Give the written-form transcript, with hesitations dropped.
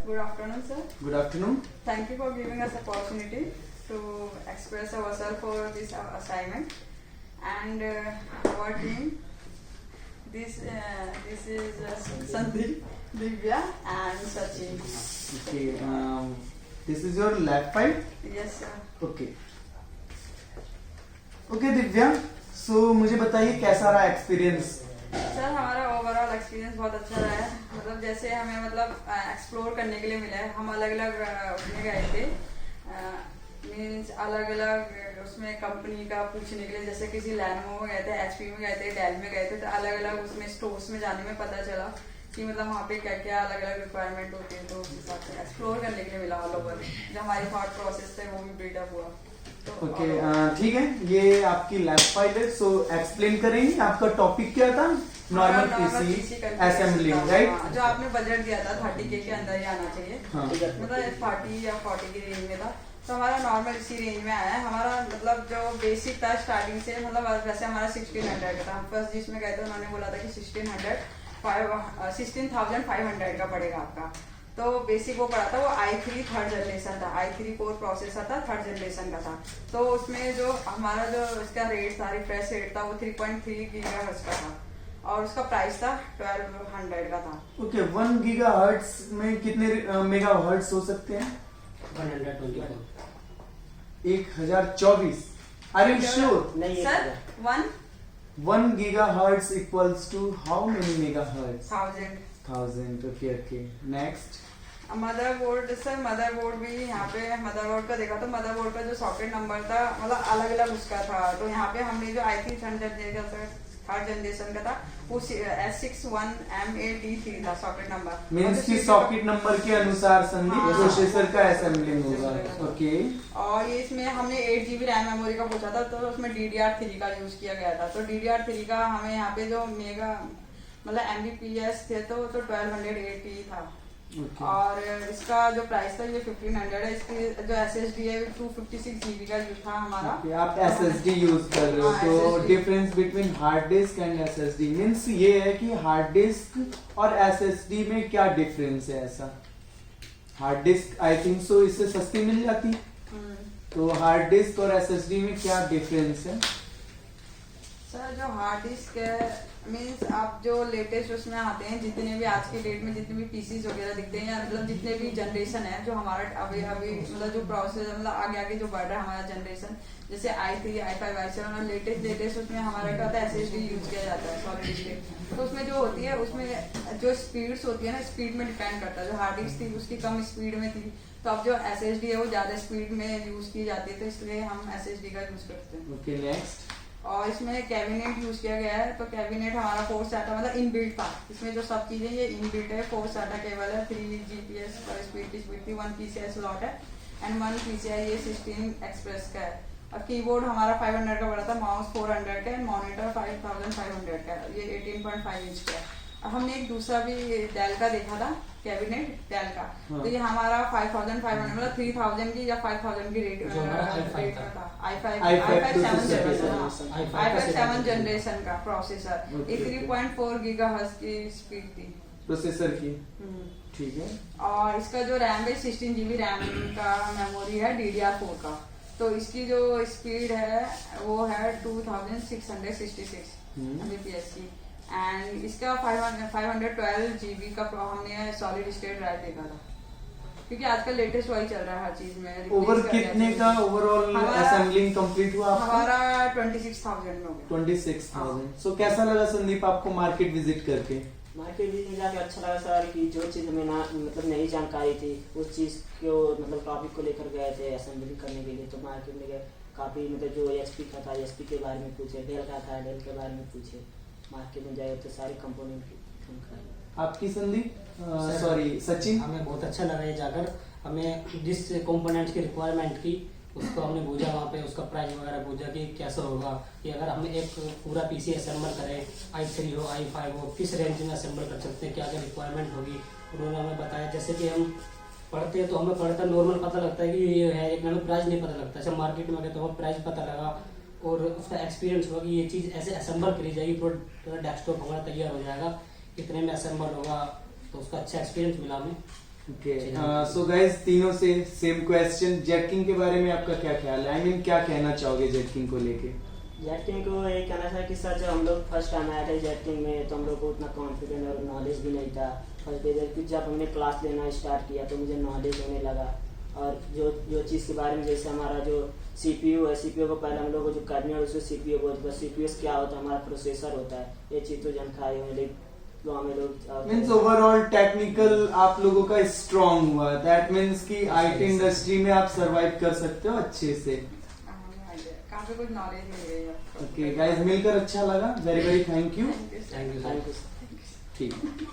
Good afternoon, sir. Good afternoon. Thank you for giving us opportunity to express ourselves for this assignment. And our team, this is Sandeep, Divya, and Sachin. Okay. This is your lab file. Yes, sir. Okay. Okay, Divya. So मुझे बताइए कैसा रहा experience? Sir हमारा overall experience बहुत अच्छा रहा है। मतलब जैसे हमें एक्सप्लोर करने के लिए मिला है। हम अलग अलग उसमें गए थे, मीन्स अलग अलग उसमें कंपनी का पूछने के लिए, जैसे किसी लैनोवो में गए थे, HP में गए थे, डेल में गए थे, तो अलग अलग उसमें स्टोर्स में जाने में पता चला कि मतलब वहाँ पे क्या क्या अलग अलग रिक्वायरमेंट होती है। तो उस हिसाब से एक्सप्लोर करने के लिए मिला ऑल ओवर। जो हमारी थॉट प्रोसेस थे वो भी बिल्डअप हुआ। ओके, ठीक है। ये आपकी लैब फाइल है। सो एक्सप्लेन करेंगे आपका टॉपिक क्या था? Normal PC assembling, right? जो आपने बजट दिया था 30K के अंदर ही आना चाहिए। मतलब 30 या 40 की रेंज में था, तो हमारा नॉर्मल इसी रेंज में आया है। हमारा मतलब जो बेसिक था स्टार्टिंग से, मतलब वैसे हमारा 1600 का था। फर्स्ट जिसमें गए थे उन्होंने बोला था कि 16,500 का पड़ेगा आपका। तो बेसिक वो पड़ा था, वो i3 थर्ड जनरेशन था, i3 कोर प्रोसेसर था, थर्ड जनरेशन का था। तो उसमें जो हमारा जो इसका रेट था, रिफ्रेश रेट था, वो 3.3 गीगाहर्ट्ज का था और उसका प्राइस था 1200 का था। ओके, 1 गीगाहर्ट्ज में कितने मेगाहर्ट्ज हो सकते हैं? 1024। Are you sure? Sir 1 gigahertz equals to how many megahertz? 1000। Okay. Next. Motherboard, sir motherboard भी यहाँ पे मदरबोर्ड का देखा तो मदरबोर्ड का जो सॉकेट नंबर था मतलब अलग अलग उसका था। तो यहाँ पे हमने जो i3 थर्ड जनरेशन का था वो S61MA-D3 था सॉकेट नंबर। मीन्स की सॉकेट नंबर के अनुसार संदीप प्रोसेसर का असेंबलिंग होगा। ओके। और ये इसमें हमने 8GB रैम मेमोरी का पूछा था, तो उसमें DDR3 का यूज किया गया था। तो DDR3 का हमें यहाँ पे जो मेगा मतलब MBPS थे तो 1280 था। और इसका जो प्राइस था ये 1500 है। इसकी जो SSD है 256GB का यूज था हमारा। आप SSD यूज कर रहे हो, तो difference between hard disk and SSD means ये है कि हार्ड डिस्क और SSD में क्या डिफरेंस है? ऐसा hard disk I think so इससे सस्ती मिल जाती, तो हार्ड डिस्क और SSD में क्या डिफरेंस है? सर जो हार्ड डिस्क है मीन्स आप जो लेटेस्ट उसमें आते हैं, जितने भी आज के डेट में जितने भी पीसीज वगैरह दिखते हैं या मतलब जितने भी जनरेशन है जो हमारा अभी मतलब जो प्रोसेस मतलब आगे जो बढ़ रहा है हमारा जनरेशन, जैसे i3 i5 i7 और लेटेस्ट उसमें हमारा क्या होता है SSD यूज किया जाता है, सॉलिड स्टेट। तो उसमें जो होती है उसमें जो स्पीड्स होती है ना, स्पीड में डिपेंड करता है। जो हार्ड डिस्क थी उसकी कम स्पीड में थी, तो अब जो SSD है वो ज्यादा स्पीड में यूज की जाती है, तो इसलिए हम SSD का यूज करते हैं। Okay, next. और इसमें कैबिनेट यूज किया गया है। तो कैबिनेट हमारा 4 SATA मतलब इनबिल्ट था। इसमें जो सब चीजें ये इनबिल्ट है। 4 SATA केबल है, 3 GPS पर स्पीड की स्पीड थी, 1 PCI स्लॉट है एंड 1 PCI ये 16 एक्सप्रेस का है। और कीबोर्ड हमारा 500 का पड़ा था, माउस 400 का है, मॉनिटर 5500 का है, ये 18.5 इंच का है। अब हमने एक दूसरा भी डेल का देखा था कैबिनेट, डेल का। तो ये हमारा 5500 मतलब 3000 की या 5000 की रेट था। i5 7 जनरेशन का प्रोसेसर, ये 3.4 गीगाहर्ट्ज की स्पीड थी प्रोसेसर की। ठीक है। और इसका जो रैम है 16GB रैम का मेमोरी है DDR4 का। तो इसकी जो स्पीड है वो है 2666 MBPS की। एंड इसका 512GB का हमने सॉलिड स्टेट ड्राइव देखा था, क्योंकि आजकल लेटेस्ट वही चल रहा है हर चीज में। ओवर कितने का ओवरऑल असेंबलिंग कंप्लीट हुआ आपका? हमारा 26,000 में हो गया। 26,000। सो कैसा लगा संदीप आपको मार्केट विजिट करके? मार्केट विजिट जाके अच्छा लगा सर, कि जो चीज़ हमें मतलब नई जानकारी थी उस चीज़ को मतलब टॉपिक को लेकर गए थे असेंबली करने के लिए। तो मार्केट में गए काफ़ी मतलब जो HP का था HP के बारे में पूछे, डेल का था डेल के बारे में पूछे। मार्केट में जाए तो सारे कंपोनेंट। आपकी संदीप सॉरी सचिन? हमें बहुत अच्छा लगा ये जाकर। हमें जिस कंपोनेंट्स की रिक्वायरमेंट की उसको हमने पूछा वहाँ पे, उसका प्राइस वगैरह पूछा कि कैसा होगा, कि अगर हम एक पूरा PC असेंबल करें, i3 हो i5 हो, किस रेंज में असेंबल कर सकते हैं, क्या क्या रिक्वायरमेंट होगी। उन्होंने हमें बताया। जैसे कि हम पढ़ते हैं तो हमें पढ़ता नॉर्मल पता लगता है कि ये है, लेकिन हमें प्राइस नहीं पता लगता। जब मार्केट में गए तो हमें प्राइस पता लगा और उसका एक्सपीरियंस हुआ कि ये चीज़ ऐसे असेंबल करी जाएगी, पूरा डेस्कटॉप हमारा तैयार हो जाएगा, इतने में असेंबल होगा। तो उसका अच्छा एक्सपीरियंस मिला हमें। ओके सो गाइस तीनों से सेम क्वेश्चन, जेटकिंग के बारे में आपका क्या ख्याल है? आई मीन क्या कहना चाहोगे जेटकिंग को लेके? जेटकिंग को यही कहना था कि सर जब हम लोग फर्स्ट टाइम आए थे जेटकिंग में तो हम लोग को उतना कॉन्फिडेंट और नॉलेज भी नहीं था फर्स्ट डे फिर जब हमने क्लास लेना स्टार्ट किया तो मुझे नॉलेज होने लगा। और जो चीज़ के बारे में जैसे हमारा जो CPU है, CPU को पहले हम लोग को जो करनी है उसको CPU बोलते हैं। CPU क्या होता है? हमारा प्रोसेसर होता है। ये चीज़ तो जानकारी है तो हमें लोग मीन्स ओवरऑल टेक्निकल आप लोगों का स्ट्रांग हुआ, दैट मीन्स कि IT इंडस्ट्री में आप सरवाइव कर सकते हो अच्छे से। काफी कुछ नॉलेज मिल गई है। ओके गाइस, मिलकर अच्छा लगा, very very thank you. Thank you thank you. Thank you. ठीक।